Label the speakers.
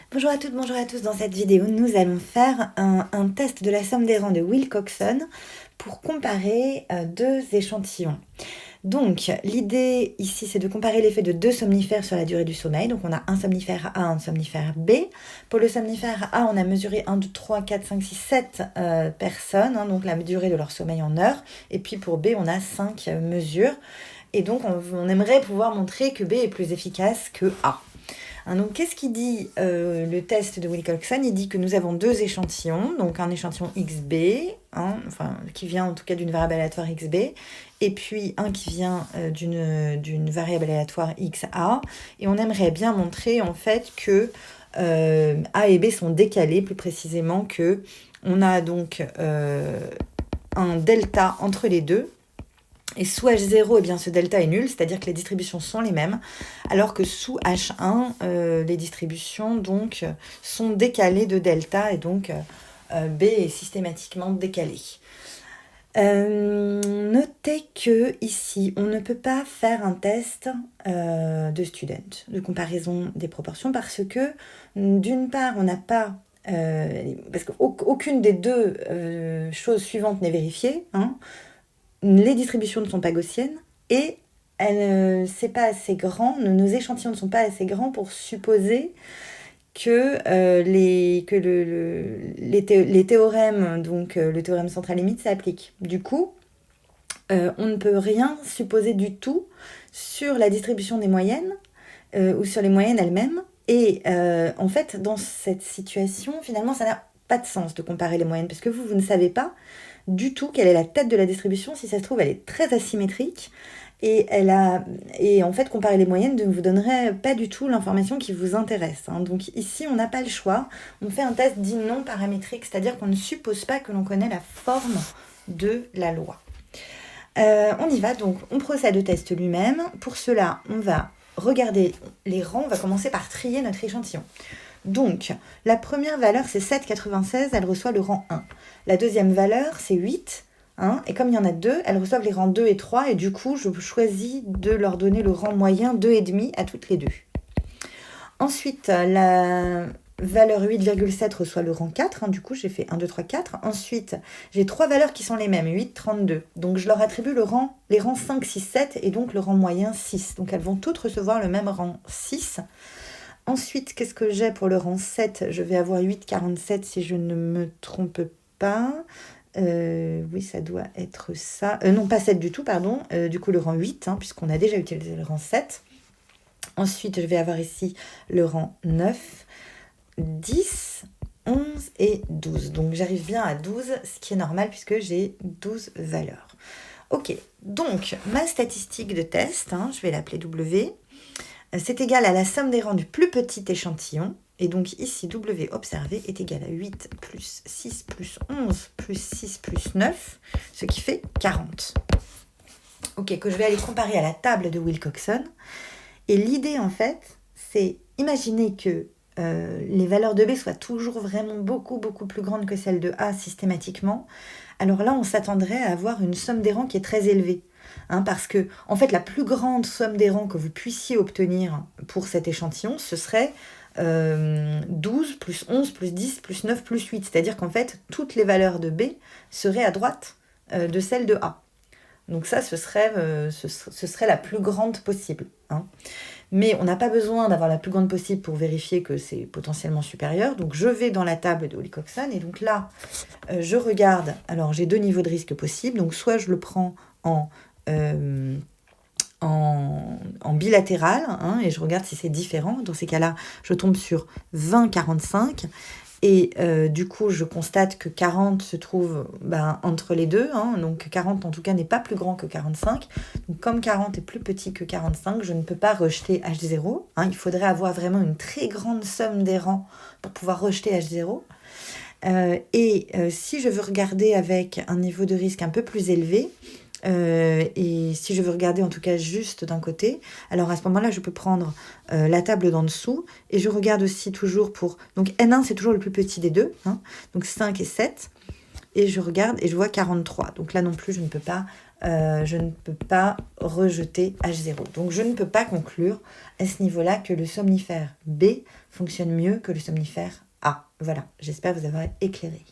Speaker 1: Bonjour à toutes, bonjour à tous. Dans cette vidéo, nous allons faire un test de la somme des rangs de Wilcoxon pour comparer deux échantillons. Donc, l'idée ici, c'est de comparer l'effet de deux somnifères sur la durée du sommeil. Donc, on a un somnifère A, un somnifère B. Pour le somnifère A, on a mesuré 1, 2, 3, 4, 5, 6, 7 personnes, donc la durée de leur sommeil en heures. Et puis pour B, on a 5 mesures. Et donc, on aimerait pouvoir montrer que B est plus efficace que A. Donc, qu'est-ce qu'il dit le test de Wilcoxon? Il dit que nous avons deux échantillons, donc un échantillon XB, qui vient en tout cas d'une variable aléatoire XB, et puis un qui vient d'une variable aléatoire XA, et on aimerait bien montrer en fait que A et B sont décalés, plus précisément que on a donc un delta entre les deux. Et sous H0, eh bien, ce delta est nul, c'est-à-dire que les distributions sont les mêmes, alors que sous H1, les distributions donc, sont décalées de delta, et donc B est systématiquement décalé. Notez que ici, on ne peut pas faire un test de student, de comparaison des proportions, parce que d'une part, on n'a pas parce qu'aucune des deux choses suivantes n'est vérifiée, les distributions ne sont pas gaussiennes et c'est pas assez grand, nos échantillons ne sont pas assez grands pour supposer que les théorèmes, donc le théorème central limite, s'applique. Du coup, on ne peut rien supposer du tout sur la distribution des moyennes ou sur les moyennes elles-mêmes. Et en fait, dans cette situation, finalement, ça n'a pas de sens de comparer les moyennes parce que vous ne savez pas du tout quelle est la tête de la distribution. Si ça se trouve, elle est très asymétrique et en fait, comparer les moyennes ne vous donnerait pas du tout l'information qui vous intéresse. Donc ici, on n'a pas le choix. On fait un test dit non paramétrique, c'est-à-dire qu'on ne suppose pas que l'on connaît la forme de la loi. On y va, donc on procède au test lui-même. Pour cela, on va regarder les rangs. On va commencer par trier notre échantillon. Donc, la première valeur, c'est 7,96, elle reçoit le rang 1. La deuxième valeur, c'est 8, et comme il y en a deux, elles reçoivent les rangs 2 et 3, et du coup, je choisis de leur donner le rang moyen 2,5 à toutes les deux. Ensuite, la valeur 8,7 reçoit le rang 4, du coup, j'ai fait 1, 2, 3, 4. Ensuite, j'ai trois valeurs qui sont les mêmes, 8, 32. Donc, je leur attribue les rangs 5, 6, 7, et donc le rang moyen 6. Donc, elles vont toutes recevoir le même rang 6. Ensuite, qu'est-ce que j'ai pour le rang 7? Je vais avoir 8,47 si je ne me trompe pas. Oui, ça doit être ça. Non, pas 7 du tout, pardon. Du coup, le rang 8, puisqu'on a déjà utilisé le rang 7. Ensuite, je vais avoir ici le rang 9, 10, 11 et 12. Donc, j'arrive bien à 12, ce qui est normal puisque j'ai 12 valeurs. Ok, donc, ma statistique de test, je vais l'appeler W, c'est égal à la somme des rangs du plus petit échantillon. Et donc ici, W observé est égal à 8 plus 6 plus 11 plus 6 plus 9, ce qui fait 40. Ok, que je vais aller comparer à la table de Wilcoxon. Et l'idée, en fait, c'est imaginer que les valeurs de B soient toujours vraiment beaucoup plus grandes que celles de A systématiquement. Alors là, on s'attendrait à avoir une somme des rangs qui est très élevée. Parce que, en fait, la plus grande somme des rangs que vous puissiez obtenir pour cet échantillon, ce serait 12 plus 11 plus 10 plus 9 plus 8. C'est-à-dire qu'en fait, toutes les valeurs de B seraient à droite de celles de A. Donc ça, ce serait la plus grande possible. Mais on n'a pas besoin d'avoir la plus grande possible pour vérifier que c'est potentiellement supérieur. Donc je vais dans la table de Wilcoxon et donc là, je regarde. Alors j'ai deux niveaux de risque possibles. Donc soit je le prends en bilatéral et je regarde si c'est différent. Dans ces cas-là, je tombe sur 20,45 et du coup, je constate que 40 se trouve entre les deux. Donc 40 en tout cas n'est pas plus grand que 45. Donc comme 40 est plus petit que 45, je ne peux pas rejeter H0. Il faudrait avoir vraiment une très grande somme des rangs pour pouvoir rejeter H0. Si je veux regarder avec un niveau de risque un peu plus élevé, et si je veux regarder en tout cas juste d'un côté, alors à ce moment-là je peux prendre la table d'en dessous et je regarde aussi toujours pour... Donc N1 c'est toujours le plus petit des deux, donc 5 et 7. et je regarde et je vois 43. Donc là non plus, je ne peux pas rejeter H0. Donc je ne peux pas conclure à ce niveau-là que le somnifère B fonctionne mieux que le somnifère A. Voilà, j'espère vous avoir éclairé.